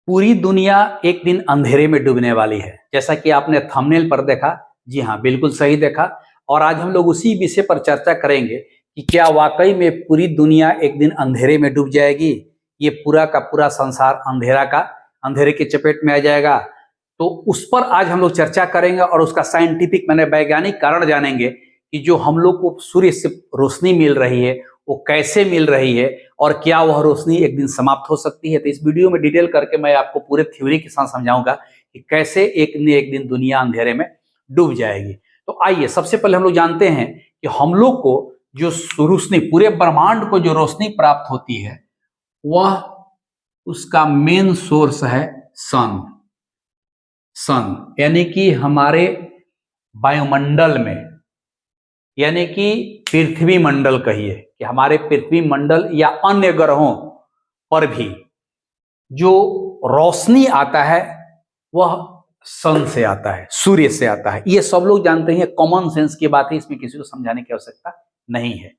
पूरी दुनिया एक दिन अंधेरे में डूबने वाली है, जैसा कि आपने थंबनेल पर देखा। जी हाँ, बिल्कुल सही देखा। और आज हम लोग उसी विषय पर चर्चा करेंगे कि क्या वाकई में पूरी दुनिया एक दिन अंधेरे में डूब जाएगी, ये पूरा का पूरा संसार अंधेरे की चपेट में आ जाएगा। तो उस पर आज हम लोग चर्चा करेंगे और उसका साइंटिफिक वैज्ञानिक कारण जानेंगे कि जो हम लोग को सूर्य से रोशनी मिल रही है वो कैसे मिल रही है और क्या वह रोशनी एक दिन समाप्त हो सकती है। तो इस वीडियो में डिटेल करके मैं आपको पूरे थ्योरी के साथ समझाऊंगा कि कैसे एक दिन दुनिया अंधेरे में डूब जाएगी। तो आइए सबसे पहले हम लोग जानते हैं कि हम लोग को जो रोशनी, पूरे ब्रह्मांड को जो रोशनी प्राप्त होती है वह उसका मेन सोर्स है सन। यानी कि हमारे वायुमंडल में, यानी कि पृथ्वी मंडल कहिए, कि हमारे पृथ्वी मंडल या अन्य ग्रहों पर भी जो रोशनी आता है वह सन से आता है, सूर्य से आता है। ये सब लोग जानते हैं, कॉमन सेंस की बात है, इसमें किसी को समझाने की आवश्यकता नहीं है।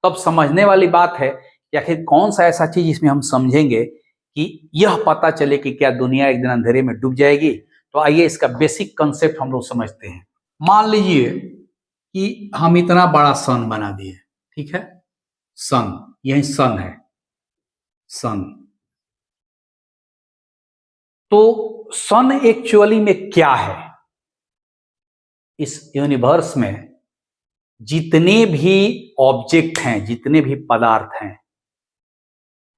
तब समझने वाली बात है कि आखिर कौन सा ऐसा चीज इसमें हम समझेंगे कि यह पता चले कि क्या दुनिया एक दिन अंधेरे में डूब जाएगी। तो आइए इसका बेसिक कंसेप्ट हम लोग समझते हैं। मान लीजिए कि हम इतना बड़ा सन बना दिए, ठीक है, सन, यही सन है, सन। तो सन एक्चुअली में क्या है? इस यूनिवर्स में जितने भी ऑब्जेक्ट हैं, जितने भी पदार्थ हैं,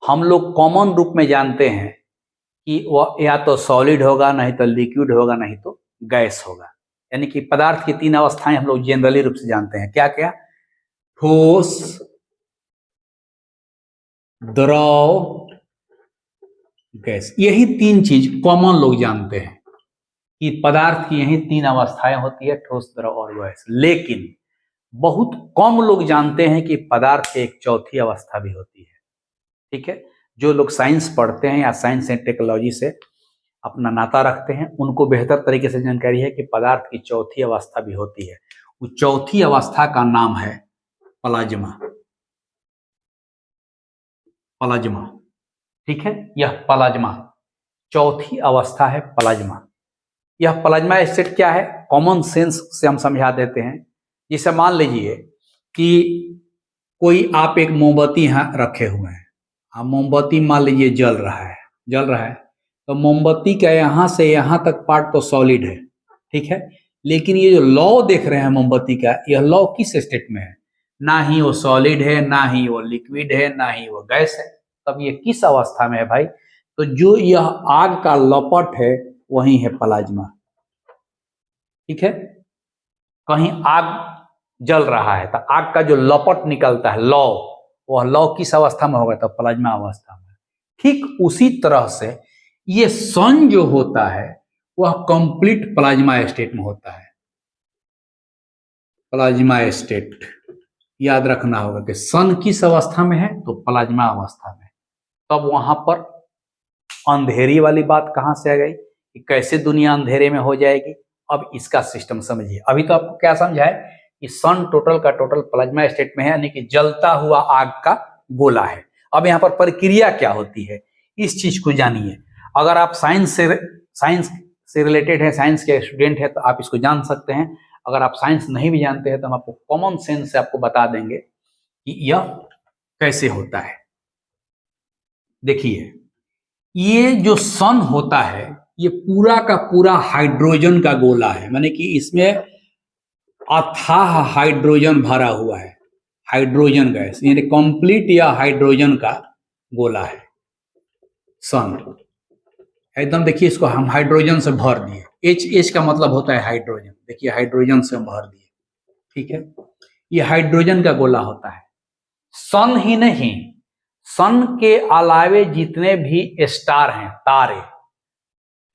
हम लोग कॉमन रूप में जानते हैं कि वह या तो सॉलिड होगा, नहीं तो लिक्विड होगा, नहीं तो गैस होगा। यानी कि पदार्थ की तीन अवस्थाएं हम लोग जनरली रूप से जानते हैं। क्या क्या? ठोस, द्रव, गैस। यही तीन चीज कॉमन लोग जानते हैं कि पदार्थ की यही तीन अवस्थाएं होती है, ठोस, द्रव और गैस। लेकिन बहुत कम लोग जानते हैं कि पदार्थ की एक चौथी अवस्था भी होती है। ठीक है, जो लोग साइंस पढ़ते हैं या साइंस एंड टेक्नोलॉजी से अपना नाता रखते हैं उनको बेहतर तरीके से जानकारी है कि पदार्थ की चौथी अवस्था भी होती है। उस चौथी अवस्था का नाम है प्लाज्मा। प्लाज्मा, ठीक है, यह प्लाज्मा चौथी अवस्था है, प्लाज्मा। यह प्लाज्मा स्टेट क्या है, कॉमन सेंस से हम समझा देते हैं। जैसे मान लीजिए कि कोई आप एक मोमबत्ती यहाँ रखे हुए हैं, आप मोमबत्ती मान लीजिए जल रहा है, तो मोमबत्ती का यहाँ से यहाँ तक पार्ट तो सॉलिड है, ठीक है, लेकिन ये जो लौ देख रहे हैं मोमबत्ती का, यह लौ किस स्टेट में है? ना ही वो सॉलिड है, ना ही वो लिक्विड है, ना ही वो गैस है। तब ये किस अवस्था में है भाई? तो जो यह आग का लपट है वही है प्लाज्मा। ठीक है, कहीं आग जल रहा है तो आग का जो लपट निकलता है, लौ, वह लौ किस अवस्था में होगा? तो प्लाज्मा अवस्था में। ठीक उसी तरह से ये सन जो होता है वह कंप्लीट प्लाज्मा स्टेट में होता है। प्लाज्मा स्टेट याद रखना होगा कि सन किस अवस्था में है? तो प्लाज्मा अवस्था में। तब वहां पर अंधेरी वाली बात कहां से आ गई कि कैसे दुनिया अंधेरे में हो जाएगी? अब इसका सिस्टम समझिए। अभी तो आपको क्या समझा है कि सन टोटल का टोटल प्लाज्मा स्टेट में है, यानी कि जलता हुआ आग का गोला है। अब यहाँ पर प्रक्रिया क्या होती है इस चीज को जानिए। अगर आप साइंस से रिलेटेड है, साइंस के स्टूडेंट है, तो आप इसको जान सकते हैं। अगर आप साइंस नहीं भी जानते हैं तो हम आपको कॉमन सेंस से आपको बता देंगे कि यह कैसे होता है। देखिए, ये जो सन होता है ये पूरा का पूरा हाइड्रोजन का गोला है, माने कि इसमें अथाह हाइड्रोजन भरा हुआ है, हाइड्रोजन गैस, यानी कंप्लीट या हाइड्रोजन का गोला है सन। एकदम देखिए, इसको हम हाइड्रोजन से भर दिए, एच का मतलब होता है हाइड्रोजन। देखिए, हाइड्रोजन से हम भर दिए, ठीक है, ये हाइड्रोजन का गोला होता है। सन ही नहीं, सन के अलावे जितने भी स्टार हैं, तारे,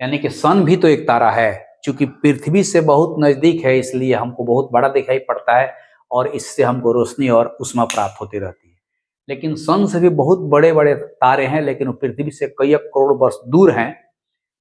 यानी कि सन भी तो एक तारा है। चूंकि पृथ्वी से बहुत नजदीक है इसलिए हमको बहुत बड़ा दिखाई पड़ता है और इससे हमको रोशनी और ऊष्मा प्राप्त होती रहती है। लेकिन सन से भी बहुत बड़े बड़े तारे हैं, लेकिन वो पृथ्वी से कई करोड़ वर्ष दूर हैं,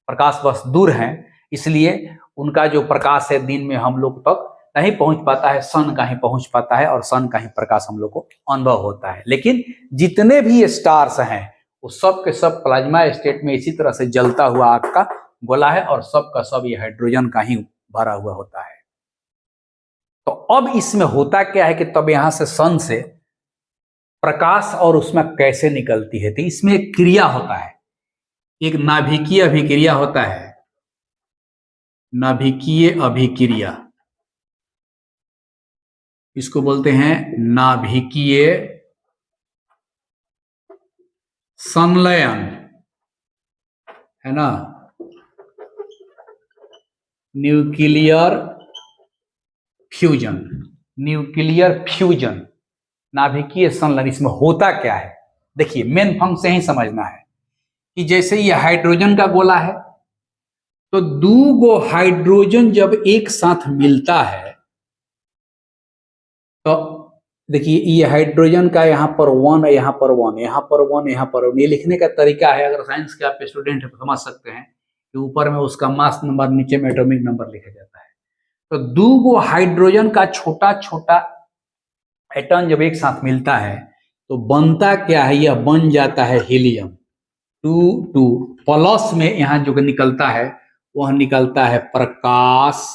प्रकाश वर्ष दूर हैं, इसलिए उनका जो प्रकाश है दिन में हम लोग तक नहीं पहुंच पाता है, सन का ही पहुंच पाता है और सन का ही प्रकाश हम लोग को अनुभव होता है। लेकिन जितने भी स्टार्स हैं वो सब के सब प्लाज्मा स्टेट में इसी तरह से जलता हुआ आग का गोला है और सब का सब ये हाइड्रोजन का ही भरा हुआ होता है। तो अब इसमें होता क्या है कि तब यहां से सन से प्रकाश और उसमें कैसे निकलती है, तो इसमें एक क्रिया होता है, एक नाभिकीय अभिक्रिया होता है, नाभिकीय अभिक्रिया, इसको बोलते हैं नाभिकीय संलयन, है ना, न्यूक्लियर फ्यूजन, न्यूक्लियर फ्यूजन, नाभिकीय संलयन। इसमें होता क्या है, देखिए मेन फंक्शन ही समझना है कि जैसे ये हाइड्रोजन का गोला है, तो दो गो हाइड्रोजन जब एक साथ मिलता है, तो देखिए ये हाइड्रोजन का यहाँ पर 1, यहाँ पर 1, यहाँ पर 1, यहाँ पर 1, ये लिखने का तरीका है। अगर साइंस के आप स्टूडेंट हैं तो समझ सकते हैं कि ऊपर में उसका मास नंबर, नीचे में एटॉमिक नंबर लिखा जाता है। तो दो गो हाइड्रोजन का छोटा छोटा एटम जब एक साथ मिलता है तो बनता क्या है, यह बन जाता है हीलियम 2 प्लस में यहाँ जो निकलता है वह निकलता है प्रकाश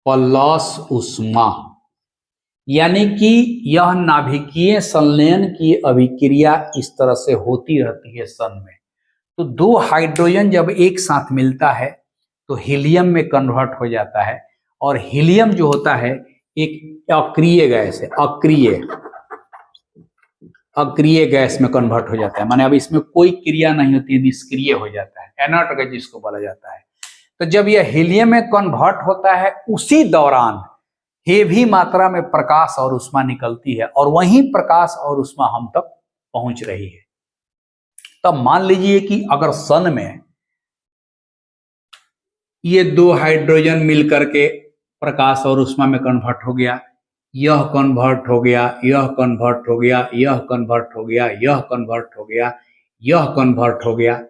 प्लस उष्मा, यानी कि यह नाभिकीय संलयन की अभिक्रिया इस तरह से होती रहती है सन में। तो दो हाइड्रोजन जब एक साथ मिलता है तो हीलियम में कन्वर्ट हो जाता है, और हीलियम जो होता है एक अक्रिय गैस है, अक्रिय गैस में कन्वर्ट हो जाता है, माने अब इसमें कोई क्रिया नहीं होती है, निष्क्रिय हो जाता है, इनर्ट गैस जिसको बोला जाता है। तो जब यह हीलियम में कन्वर्ट होता है उसी दौरान हेवी मात्रा में प्रकाश और उष्मा निकलती है, और वही प्रकाश और उष्मा हम तक पहुंच रही है। तब मान लीजिए कि अगर सन में ये दो हाइड्रोजन मिलकर के प्रकाश और उष्मा में कन्वर्ट हो गया, यह कन्वर्ट हो गया, यह कन्वर्ट हो गया, यह कन्वर्ट हो गया, यह कन्वर्ट हो गया, यह कन्वर्ट हो गया,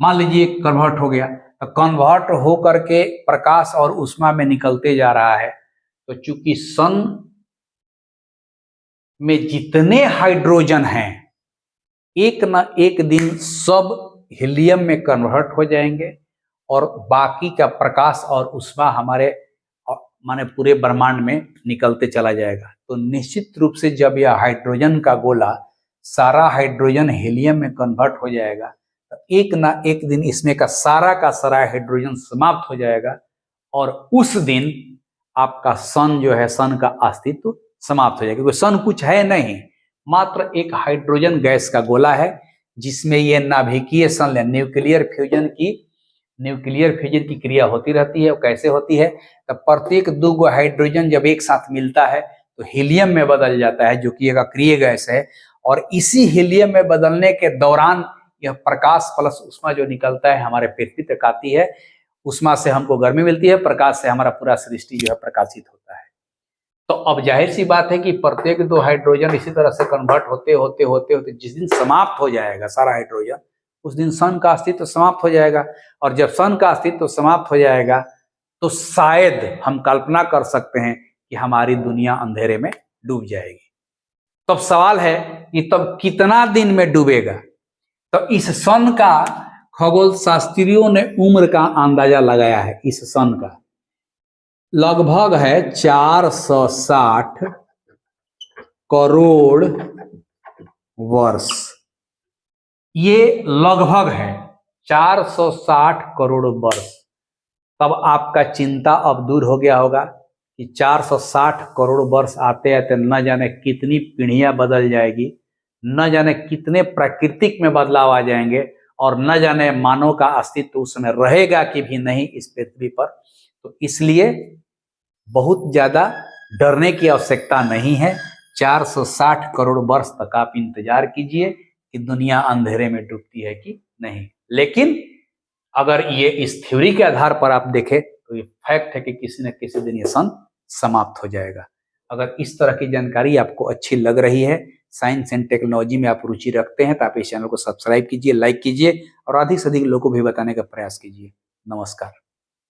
मान लीजिए कन्वर्ट हो गया, तो कन्वर्ट हो करके प्रकाश और उष्मा में निकलते जा रहा है। तो चूंकि सन में जितने हाइड्रोजन हैं एक ना एक दिन सब हीलियम में कन्वर्ट हो जाएंगे, और बाकी का प्रकाश और उष्मा हमारे माने पूरे ब्रह्मांड में निकलते चला जाएगा। तो निश्चित रूप से जब यह हाइड्रोजन का गोला सारा हाइड्रोजन हीलियम में कन्वर्ट हो जाएगा, तो एक ना एक दिन इसमें का सारा हाइड्रोजन समाप्त हो जाएगा, और उस दिन आपका सन जो है, सन का अस्तित्व समाप्त हो जाएगा, क्योंकि सन कुछ है नहीं, मात्र एक हाइड्रोजन गैस का गोला है जिसमें यह नाभिकीय संलयन न्यूक्लियर फ्यूजन की क्रिया होती रहती है। और कैसे होती है, तो प्रत्येक दो गो हाइड्रोजन जब एक साथ मिलता है तो हीलियम में बदल जाता है, जो कि एक अक्रिय गैस है, और इसी हीलियम में बदलने के दौरान यह प्रकाश प्लस उष्मा जो निकलता है हमारे पृथ्वी तक आती है। उष्मा से हमको गर्मी मिलती है, प्रकाश से हमारा पूरा सृष्टि जो है प्रकाशित होता है। तो अब जाहिर सी बात है कि प्रत्येक दो हाइड्रोजन इसी तरह से कन्वर्ट होते होते होते होते जिस दिन समाप्त हो जाएगा सारा हाइड्रोजन, उस दिन सन का अस्तित्व समाप्त हो जाएगा। और जब सन का अस्तित्व समाप्त हो जाएगा तो शायद हम कल्पना कर सकते हैं कि हमारी दुनिया अंधेरे में डूब जाएगी। तब सवाल है कि तब कितना दिन में डूबेगा। तो इस सन का खगोल शास्त्रियों ने उम्र का अंदाजा लगाया है। इस सन का लगभग है 460 करोड़ वर्ष। ये लगभग है 460 करोड़ वर्ष। तब आपका चिंता अब दूर हो गया होगा कि 460 करोड़ वर्ष आते आते न जाने कितनी पीढ़ियां बदल जाएगी, न जाने कितने प्राकृतिक में बदलाव आ जाएंगे, और न जाने मानव का अस्तित्व उस समय रहेगा कि भी नहीं इस पृथ्वी पर। तो इसलिए बहुत ज्यादा डरने की आवश्यकता नहीं है। 460 करोड़ वर्ष तक आप इंतजार कीजिए कि दुनिया अंधेरे में डूबती है कि नहीं। लेकिन अगर ये इस थ्योरी के आधार पर आप देखें तो ये फैक्ट है कि किसी न किसी दिन ये सन समाप्त हो जाएगा। अगर इस तरह की जानकारी आपको अच्छी लग रही है, साइंस एंड टेक्नोलॉजी में आप रुचि रखते हैं, तो आप इस चैनल को सब्सक्राइब कीजिए, लाइक कीजिए और अधिक से अधिक लोगों को भी बताने का प्रयास कीजिए। नमस्कार।